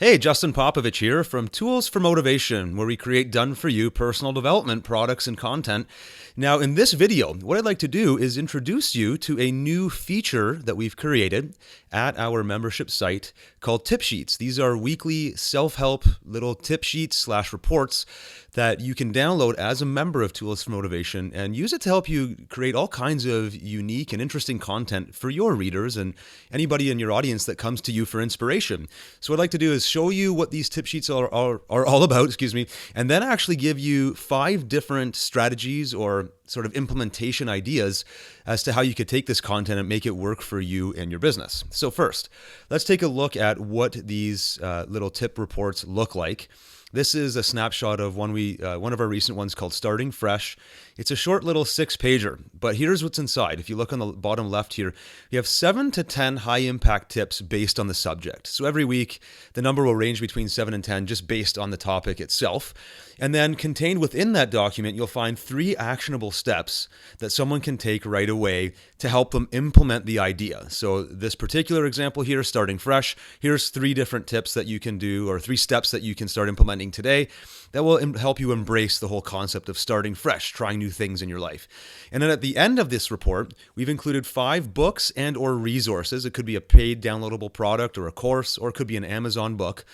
Hey, Justin Popovich here from Tools for Motivation, where we create done-for-you personal development products and content. Now, in this video, what I'd like to do is introduce you to a new feature that we've created at our membership site called tip sheets. These are weekly self-help little tip sheets / reports that you can download as a member of Tools for Motivation and use it to help you create all kinds of unique and interesting content for your readers and anybody in your audience that comes to you for inspiration. So what I'd like to do is show you what these tip sheets are all about, and then actually give you 5 different strategies or sort of implementation ideas as to how you could take this content and make it work for you and your business. So first, let's take a look at what these little tip reports look like. This is a snapshot of one of our recent ones called Starting Fresh. It's a short little 6-pager, but here's what's inside. If you look on the bottom left here, you have 7 to 10 high-impact tips based on the subject. So every week, the number will range between 7 and 10 just based on the topic itself. And then contained within that document, you'll find 3 actionable steps that someone can take right away to help them implement the idea. So this particular example here, Starting Fresh, here's 3 different tips that you can do, or 3 steps that you can start implementing today that will help you embrace the whole concept of starting fresh, trying new things in your life. And then at the end of this report, we've included 5 books and or resources. It could be a paid downloadable product or a course, or it could be an Amazon book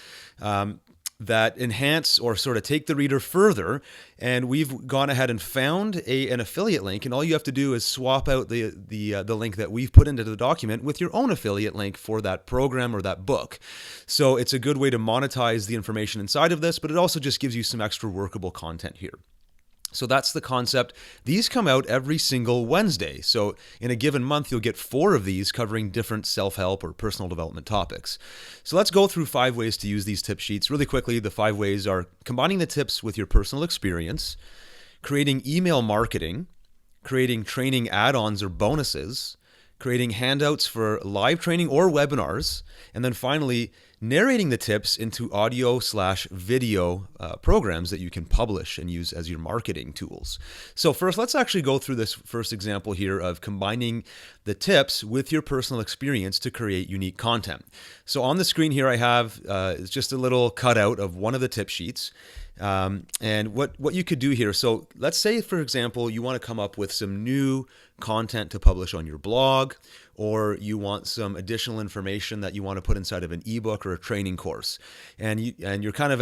that enhance or sort of take the reader further. And we've gone ahead and found an affiliate link, and all you have to do is swap out the link that we've put into the document with your own affiliate link for that program or that book. So it's a good way to monetize the information inside of this, but it also just gives you some extra workable content here. So that's the concept. These come out every single Wednesday. So in a given month, you'll get 4 of these covering different self-help or personal development topics. So let's go through 5 ways to use these tip sheets. Really quickly, the 5 ways are combining the tips with your personal experience, creating email marketing, creating training add-ons or bonuses, creating handouts for live training or webinars, and then finally, narrating the tips into audio / video programs that you can publish and use as your marketing tools. So first, let's actually go through this first example here of combining the tips with your personal experience to create unique content. So on the screen here, I have it's just a little cutout of one of the tip sheets. And what you could do here, so let's say, for example, you want to come up with some new content to publish on your blog, or you want some additional information that you want to put inside of an ebook or a training course, and you're kind of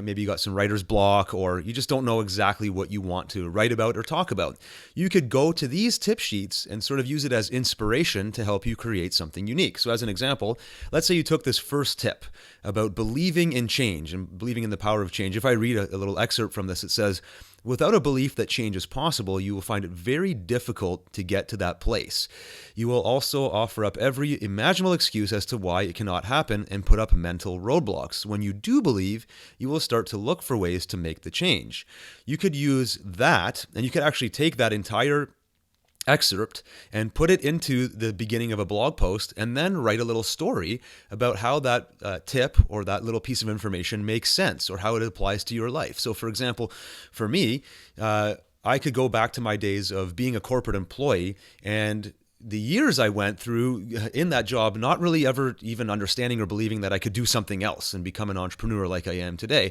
maybe you got some writer's block, or you just don't know exactly what you want to write about or talk about. You could go to these tip sheets and sort of use it as inspiration to help you create something unique. So as an example, let's say you took this first tip about believing in change and believing in the power of change. If I read a little excerpt from this, it says, "Without a belief that change is possible, you will find it very difficult to get to that place. You will also offer up every imaginable excuse as to why it cannot happen and put up mental roadblocks. When you do believe, you will start to look for ways to make the change." You could use that, and you could actually take that entire excerpt and put it into the beginning of a blog post, and then write a little story about how that tip or that little piece of information makes sense or how it applies to your life. So for example, for me, I could go back to my days of being a corporate employee and the years I went through in that job, not really ever even understanding or believing that I could do something else and become an entrepreneur like I am today.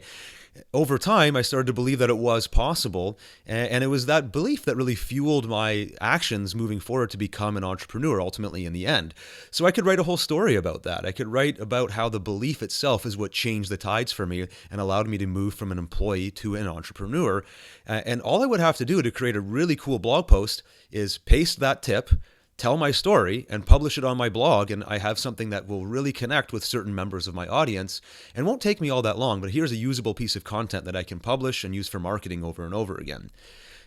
Over time, I started to believe that it was possible, and it was that belief that really fueled my actions moving forward to become an entrepreneur ultimately in the end. So I could write a whole story about that. I could write about how the belief itself is what changed the tides for me and allowed me to move from an employee to an entrepreneur. And all I would have to do to create a really cool blog post is paste that tip, tell my story, and publish it on my blog, and I have something that will really connect with certain members of my audience and won't take me all that long, but here's a usable piece of content that I can publish and use for marketing over and over again.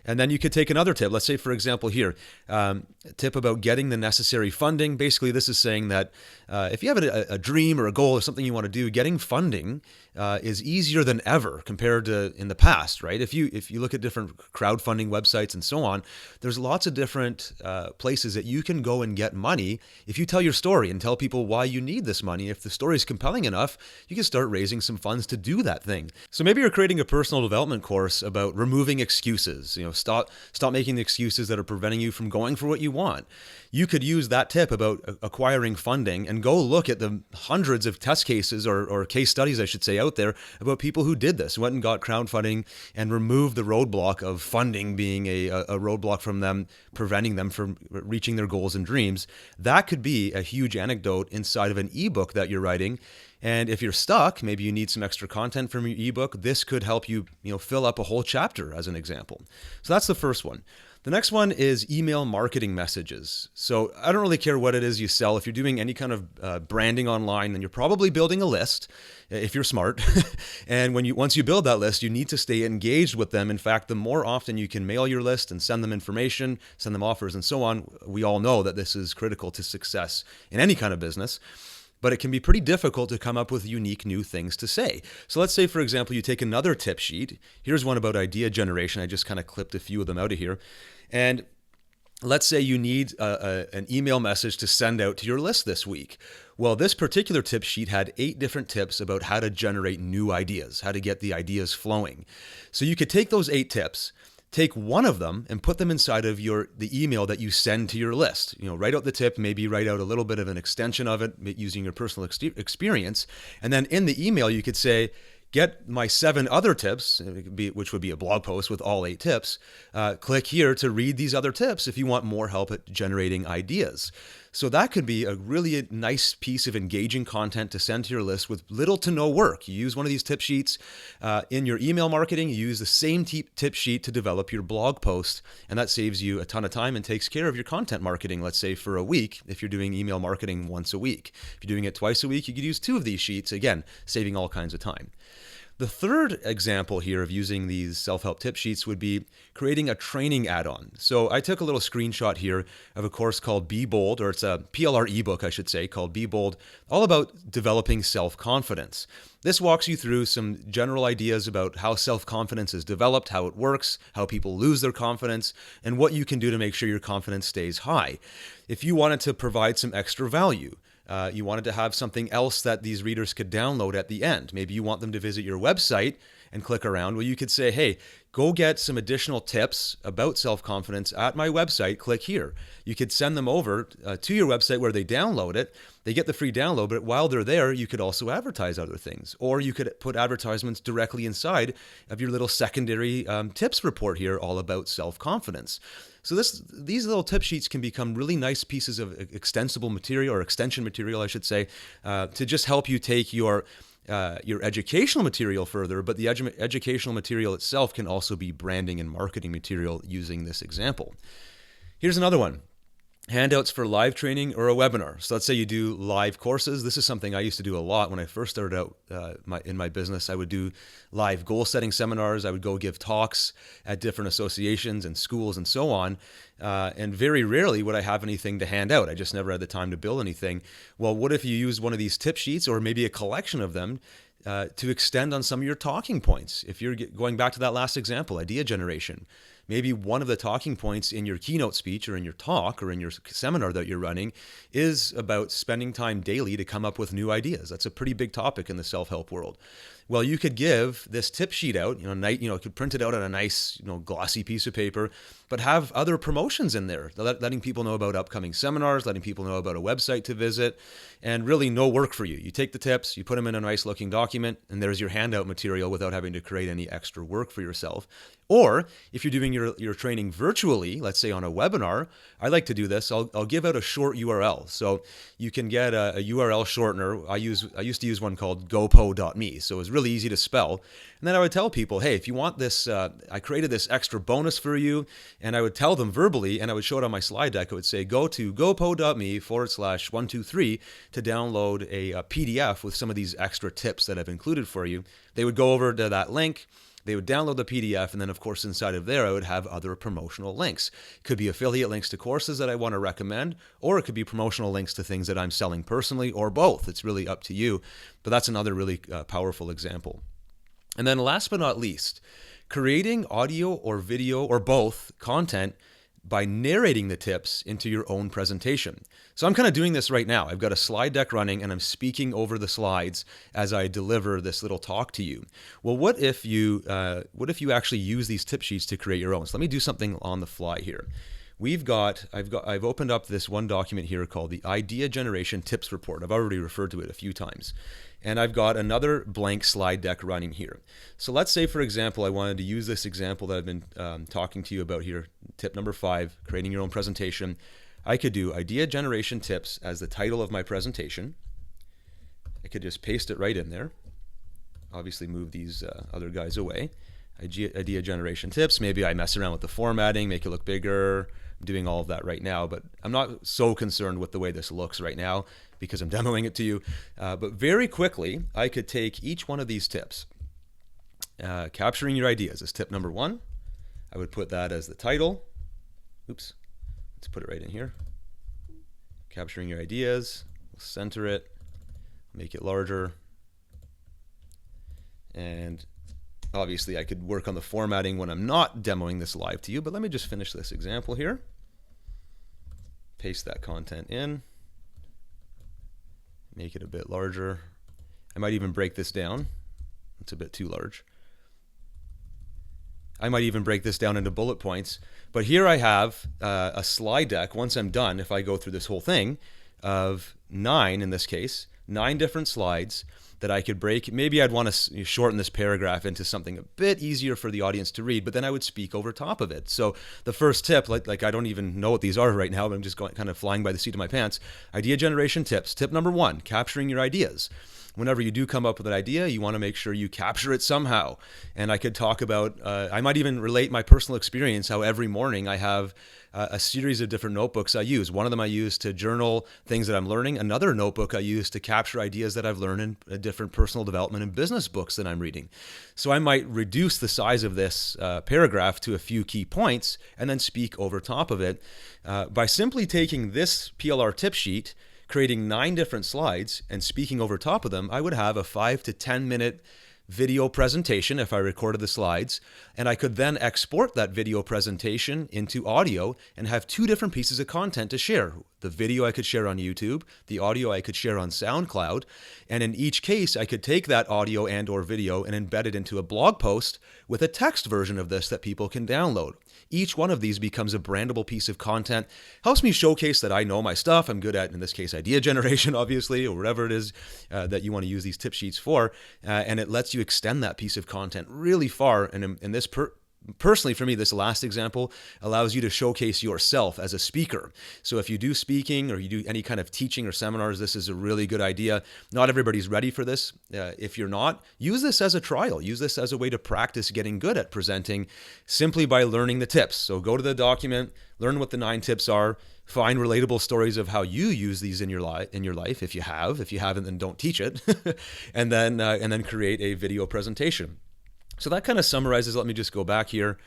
And then you could take another tip. Let's say, for example, here, a tip about getting the necessary funding. Basically, this is saying that if you have a dream or a goal or something you want to do, getting funding is easier than ever compared to in the past, right? If you look at different crowdfunding websites and so on, there's lots of different places that you can go and get money. If you tell your story and tell people why you need this money, if the story is compelling enough, you can start raising some funds to do that thing. So maybe you're creating a personal development course about removing excuses, stop making the excuses that are preventing you from going for what you want. You could use that tip about acquiring funding and go look at the hundreds of test cases or case studies, I should say, out there about people who did this, went and got crowdfunding and removed the roadblock of funding being a roadblock from them, preventing them from reaching their goals and dreams. That could be a huge anecdote inside of an ebook that you're writing. And if you're stuck, maybe you need some extra content from your ebook, this could help you, fill up a whole chapter as an example. So that's the first one. The next one is email marketing messages. So I don't really care what it is you sell. If you're doing any kind of branding online, then you're probably building a list if you're smart. And once you build that list, you need to stay engaged with them. In fact, the more often you can mail your list and send them information, send them offers and so on, we all know that this is critical to success in any kind of business. But it can be pretty difficult to come up with unique new things to say. So let's say, for example, you take another tip sheet. Here's one about idea generation. I just kind of clipped a few of them out of here. And let's say you need an email message to send out to your list this week. Well, this particular tip sheet had 8 different tips about how to generate new ideas, how to get the ideas flowing. So you could take those 8 tips, take one of them and put them inside of the email that you send to your list. Write out the tip, maybe write out a little bit of an extension of it using your personal experience. And then in the email, you could say, get my 7 other tips, which would be a blog post with all 8 tips. Click here to read these other tips if you want more help at generating ideas. So that could be a really nice piece of engaging content to send to your list with little to no work. You use one of these tip sheets in your email marketing. You use the same tip sheet to develop your blog post, and that saves you a ton of time and takes care of your content marketing, let's say for a week, if you're doing email marketing once a week. If you're doing it twice a week, you could use 2 of these sheets, again, saving all kinds of time. The third example here of using these self-help tip sheets would be creating a training add-on. So I took a little screenshot here of a course called Be Bold, or it's a PLR ebook, I should say, called Be Bold, all about developing self-confidence. This walks you through some general ideas about how self-confidence is developed, how it works, how people lose their confidence, and what you can do to make sure your confidence stays high. If you wanted to provide some extra value, you wanted to have something else that these readers could download at the end. Maybe you want them to visit your website and click around. Well, you could say, hey, go get some additional tips about self-confidence at my website. Click here. You could send them over to your website where they download it. They get the free download, but while they're there, you could also advertise other things. Or you could put advertisements directly inside of your little secondary tips report here all about self-confidence. So these little tip sheets can become really nice pieces of extensible material, or extension material, I should say, to just help you take your educational material further, but the educational material itself can also be branding and marketing material using this example. Here's another one. Handouts for live training or a webinar. So let's say you do live courses. This is something I used to do a lot when I first started out in my business. I would do live goal setting seminars. I would go give talks at different associations and schools and so on. And very rarely would I have anything to hand out. I just never had the time to build anything. Well, what if you use one of these tip sheets or maybe a collection of them to extend on some of your talking points? If you're going back to that last example, idea generation, maybe one of the talking points in your keynote speech or in your talk or in your seminar that you're running is about spending time daily to come up with new ideas. That's a pretty big topic in the self-help world. Well, you could give this tip sheet out, could print it out on a nice, glossy piece of paper, but have other promotions in there, letting people know about upcoming seminars, letting people know about a website to visit, and really no work for you. You take the tips, you put them in a nice looking document, and there's your handout material without having to create any extra work for yourself. Or if you're doing your training virtually, let's say on a webinar, I like to do this. I'll give out a short URL. So you can get a URL shortener. I used to use one called gopo.me. So it was really easy to spell. And then I would tell people, hey, if you want this, I created this extra bonus for you. And I would tell them verbally, and I would show it on my slide deck. I would say, go to gopo.me/123 to download a PDF with some of these extra tips that I've included for you. They would go over to that link. They would download the PDF, and then, of course, inside of there, I would have other promotional links. It could be affiliate links to courses that I want to recommend, or it could be promotional links to things that I'm selling personally, or both. It's really up to you, but that's another really powerful example. And then last but not least, creating audio or video or both content by narrating the tips into your own presentation. So I'm kind of doing this right now. I've got a slide deck running and I'm speaking over the slides as I deliver this little talk to you. Well, what if you actually use these tip sheets to create your own? So let me do something on the fly here. I've opened up this one document here called the Idea Generation Tips Report. I've already referred to it a few times. And I've got another blank slide deck running here. So let's say, for example, I wanted to use this example that I've been talking to you about here, tip number 5, creating your own presentation. I could do Idea Generation Tips as the title of my presentation. I could just paste it right in there. Obviously move these other guys away. Idea Generation Tips. Maybe I mess around with the formatting, make it look bigger. I'm doing all of that right now, but I'm not so concerned with the way this looks right now because I'm demoing it to you. But very quickly, I could take each one of these tips. Capturing your ideas is tip number 1. I would put that as the title. Oops, let's put it right in here. Capturing your ideas. We'll center it, make it larger. And obviously, I could work on the formatting when I'm not demoing this live to you, but let me just finish this example here. Paste that content in. Make it a bit larger. I might even break this down. It's a bit too large. I might even break this down into bullet points. But here I have a slide deck, once I'm done, if I go through this whole thing, of 9 in this case, 9 different slides that I could break. Maybe I'd want to shorten this paragraph into something a bit easier for the audience to read, but then I would speak over top of it. So the first tip, like I don't even know what these are right now, but I'm just kind of flying by the seat of my pants. Idea generation tips. Tip number 1, capturing your ideas. Whenever you do come up with an idea, you want to make sure you capture it somehow. And I could talk about, I might even relate my personal experience, how every morning I have a series of different notebooks I use. One of them I use to journal things that I'm learning. Another notebook I use to capture ideas that I've learned in different personal development and business books that I'm reading. So I might reduce the size of this paragraph to a few key points and then speak over top of it. By simply taking this PLR tip sheet, creating 9 different slides and speaking over top of them, I would have a 5 to 10 minute video presentation if I recorded the slides, and I could then export that video presentation into audio and have 2 different pieces of content to share. The video I could share on YouTube, the audio I could share on SoundCloud, and in each case I could take that audio and or video and embed it into a blog post with a text version of this that people can download. Each one of these becomes a brandable piece of content, helps me showcase that I know my stuff. I'm good at, in this case, idea generation, obviously, or whatever it is that you want to use these tip sheets for, and it lets you extend that piece of content really far. And in this personally, for me, this last example allows you to showcase yourself as a speaker. So if you do speaking or you do any kind of teaching or seminars, this is a really good idea. Not everybody's ready for this. If you're not, use this as a trial. Use this as a way to practice getting good at presenting simply by learning the tips. So go to the document, learn what the 9 tips are, find relatable stories of how you use these in your life. If you have, if you haven't, then don't teach it, and then create a video presentation. So that kind of summarizes, let me just go back here.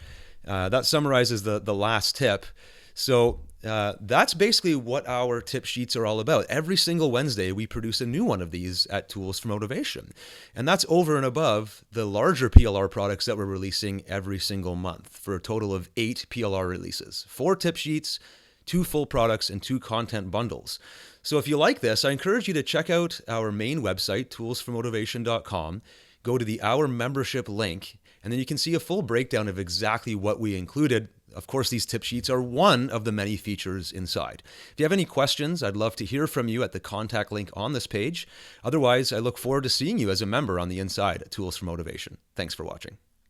That summarizes the last tip. So that's basically what our tip sheets are all about. Every single Wednesday, we produce a new one of these at Tools for Motivation. And that's over and above the larger PLR products that we're releasing every single month for a total of 8 PLR releases, 4 tip sheets, 2 full products, and 2 content bundles. So if you like this, I encourage you to check out our main website, toolsformotivation.com. Go to the Our Membership link, and then you can see a full breakdown of exactly what we included. Of course, these tip sheets are one of the many features inside. If you have any questions, I'd love to hear from you at the contact link on this page. Otherwise, I look forward to seeing you as a member on the inside at Tools for Motivation. Thanks for watching.